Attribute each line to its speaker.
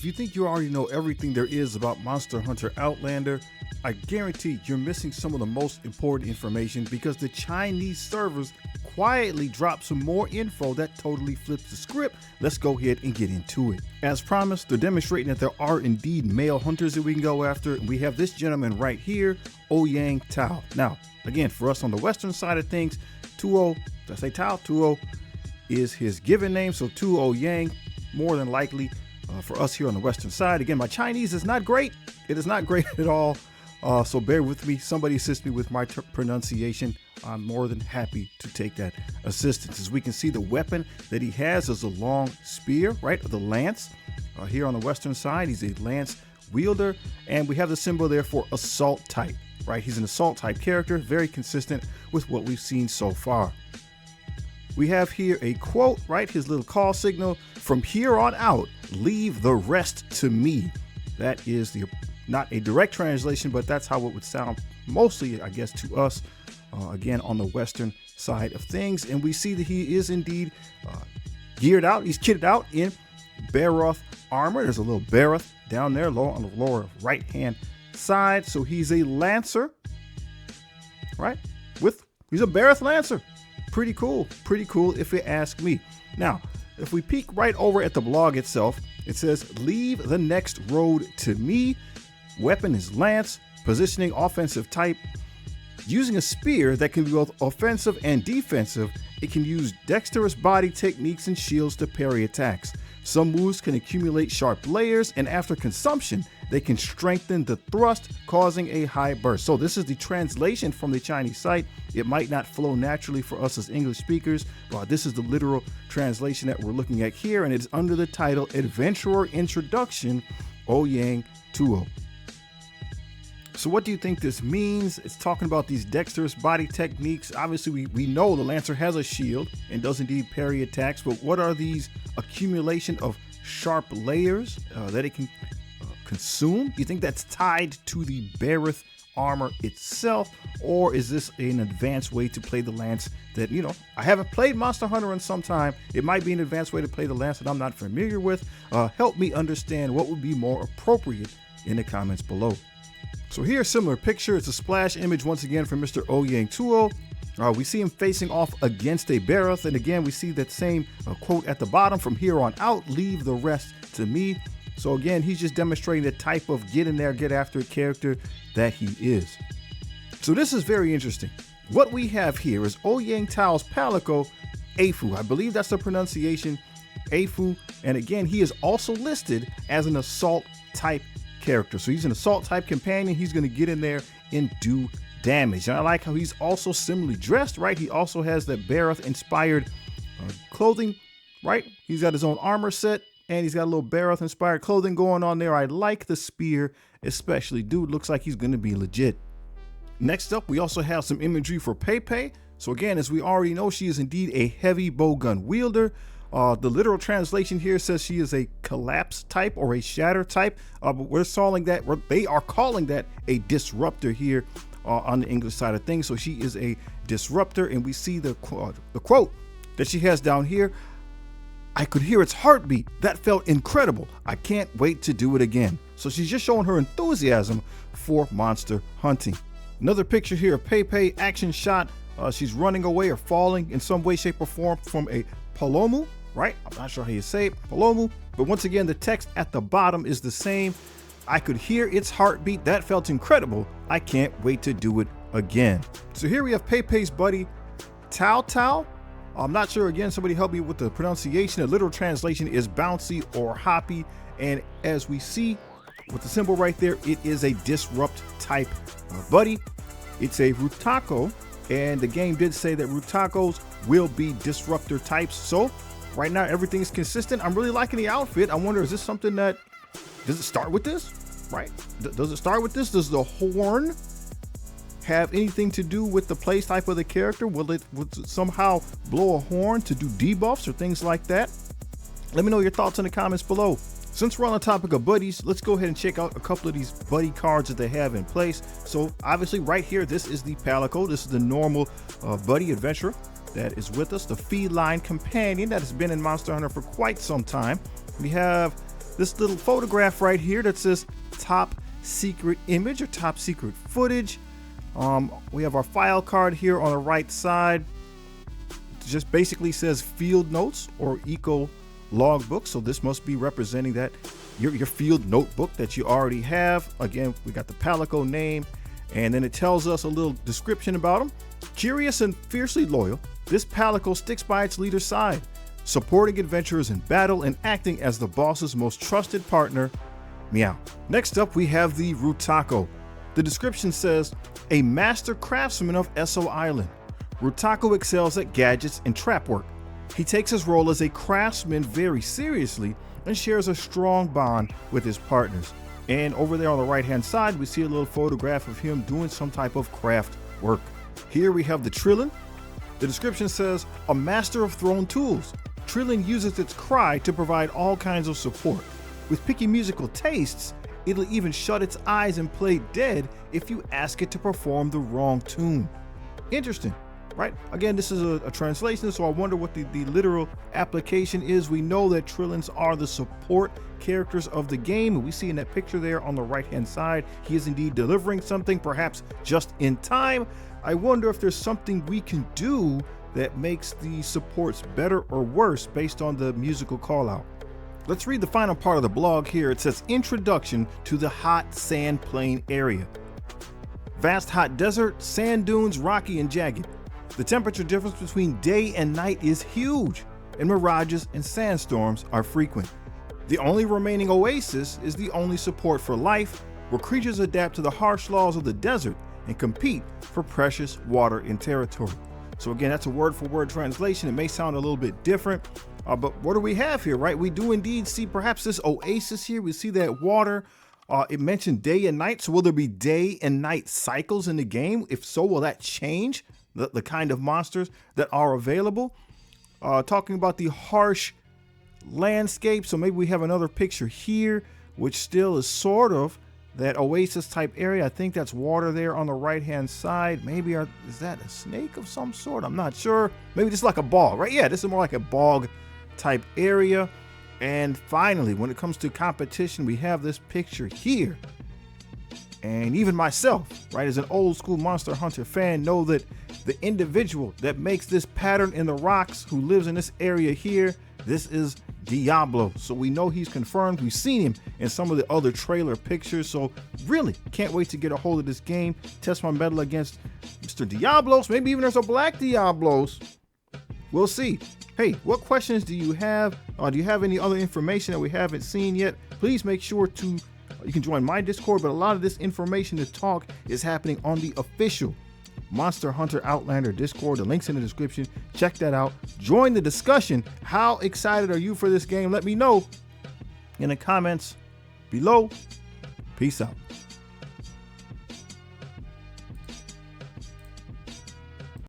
Speaker 1: If you think you already know everything there is about Monster Hunter Outlander, I guarantee you're missing some of the most important information because the Chinese servers quietly dropped some more info that totally flips the script. Let's go ahead and get into it. As promised, they're demonstrating that there are indeed male hunters that we can go after. We have this gentleman right here, Ouyang Tuo. Now, again, for us on the Western side of things, Tuo, did I say Tuo? Tuo is his given name, so Tuo Yang, more than likely for us here on the Western side. Again, my Chinese is not great. It is not great at all. So bear with me. Somebody assist me with my pronunciation. I'm more than happy to take that assistance. As we can see, the weapon that he has is a long spear, right? The lance. Here on the Western side, he's a lance wielder. And we have the symbol there for assault type, right? He's an assault type character, very consistent with what we've seen so far. We have here a quote, right? His little call signal. From here on out, leave the rest to me. That is not a direct translation, but that's how it would sound mostly, I guess, to us, again, on the Western side of things. And we see that he is indeed geared out. He's kitted out in Baroth armor. There's a little Baroth down there low on the lower right-hand side. So he's a Lancer, right? He's a Baroth Lancer. Pretty cool if you ask me. Now, if we peek right over at the blog itself, it says, leave the next road to me. Weapon is lance, positioning offensive type. Using a spear that can be both offensive and defensive, it can use dexterous body techniques and shields to parry attacks. Some moves can accumulate sharp layers, and after consumption, they can strengthen the thrust, causing a high burst. So this is the translation from the Chinese site. It might not flow naturally for us as English speakers, but this is the literal translation that we're looking at here, and it's under the title Adventurer Introduction, Ouyang Tuo. So what do you think this means? It's talking about these dexterous body techniques. Obviously, we know the Lancer has a shield and does indeed parry attacks, but what are these accumulation of sharp layers that it can consume? Do you think that's tied to the Baroth armor itself, or is this an advanced way to play the lance that, I haven't played Monster Hunter in some time. It might be an advanced way to play the lance that I'm not familiar with. Help me understand what would be more appropriate in the comments below. So here's a similar picture. It's a splash image once again from Mr. Ouyang Tuo. We see him facing off against a Baroth, and again we see that same quote at the bottom, from here on out, leave the rest to me. So again, he's just demonstrating the type of get in there, get after it character that he is. So this is very interesting. What we have here is Ouyang Tuo's Palico, Afu. I believe that's the pronunciation, Afu. And again, he is also listed as an assault type character. So he's an assault type companion. He's going to get in there and do damage. And I like how he's also similarly dressed, right? He also has that Baroth inspired clothing, right? He's got his own armor set, and he's got a little Baroth inspired clothing going on there. I like the spear, especially. Dude looks like he's going to be legit. Next up, we also have some imagery for Pei Pei. So again, as we already know, she is indeed a heavy bowgun wielder. The literal translation here says she is a collapse type or a shatter type, but they are calling that a disruptor here on the English side of things. So she is a disruptor, and we see the quote that she has down here. I could hear its heartbeat. That felt incredible. I can't wait to do it again. So she's just showing her enthusiasm for monster hunting. Another picture here of Pei Pei, action shot. She's running away or falling in some way, shape, or form from a Paolumu, right? I'm not sure how you say it, Paolumu. But once again, the text at the bottom is the same. I could hear its heartbeat. That felt incredible. I can't wait to do it again. So here we have Pei Pei's buddy, Tuo Tuo. I'm not sure, again, somebody help me with the pronunciation. The literal translation is bouncy or hoppy. And as we see with the symbol right there, it is a disrupt type buddy. It's a Rutako, and the game did say that Rutakos will be disruptor types. So right now, everything's consistent. I'm really liking the outfit. I wonder, is this something that, does it start with this, right? Does it start with this? Does the horn have anything to do with the play type of the character? Will it somehow blow a horn to do debuffs or things like that? Let me know your thoughts in the comments below. Since we're on the topic of buddies, let's go ahead and check out a couple of these buddy cards that they have in place. So obviously right here, this is the Palico. This is the normal buddy adventurer that is with us, the feline companion that has been in Monster Hunter for quite some time. We have this little photograph right here that says top secret image or top secret footage. We have our file card here on the right side. It just basically says field notes or eco logbook. So this must be representing that your field notebook that you already have. Again, we got the Palico name, and then it tells us a little description about them. Curious and fiercely loyal, this Palico sticks by its leader's side, supporting adventurers in battle and acting as the boss's most trusted partner. Meow. Next up, we have the Rutako. The description says, a master craftsman of Esso Island. Rutako excels at gadgets and trap work. He takes his role as a craftsman very seriously and shares a strong bond with his partners. And over there on the right hand side, we see a little photograph of him doing some type of craft work. Here we have the Trillin. The description says, a master of thrown tools. Trillin uses its cry to provide all kinds of support. With picky musical tastes, it'll even shut its eyes and play dead if you ask it to perform the wrong tune. Interesting, right? Again, this is a translation, so I wonder what the literal application is. We know that Trillins are the support characters of the game. We see in that picture there on the right hand side, he is indeed delivering something, perhaps just in time. I wonder if there's something we can do that makes the supports better or worse based on the musical call out. Let's read the final part of the blog here. It says, introduction to the hot sand plain area. Vast hot desert, sand dunes, rocky and jagged. The temperature difference between day and night is huge, and mirages and sandstorms are frequent. The only remaining oasis is the only support for life, where creatures adapt to the harsh laws of the desert and compete for precious water and territory. So again, that's a word-for-word translation. It may sound a little bit different, but what do we have here, right? We do indeed see perhaps this oasis here. We see that water. It mentioned day and night. So will there be day and night cycles in the game? If so, will that change the kind of monsters that are available? Talking about the harsh landscape. So maybe we have another picture here, which still is sort of that oasis type area. I think that's water there on the right hand side. Maybe is that a snake of some sort? I'm not sure. Maybe just like a bog, right? Yeah, this is more like a bog type area. And finally, when it comes to competition, we have this picture here. And even myself, right, as an old school Monster Hunter fan, know that the individual that makes this pattern in the rocks, who lives in this area here, this is Diablo. So we know he's confirmed. We've seen him in some of the other trailer pictures. So really can't wait to get a hold of this game, test my mettle against Mr. Diablos. Maybe even there's a black Diablos. We'll see. Hey, what questions do you have? Do you have any other information that we haven't seen yet? Please make sure to, you can join my Discord, but a lot of this information to talk is happening on the official Monster Hunter Outlander Discord. The link's in the description. Check that out. Join the discussion. How excited are you for this game? Let me know in the comments below. Peace out.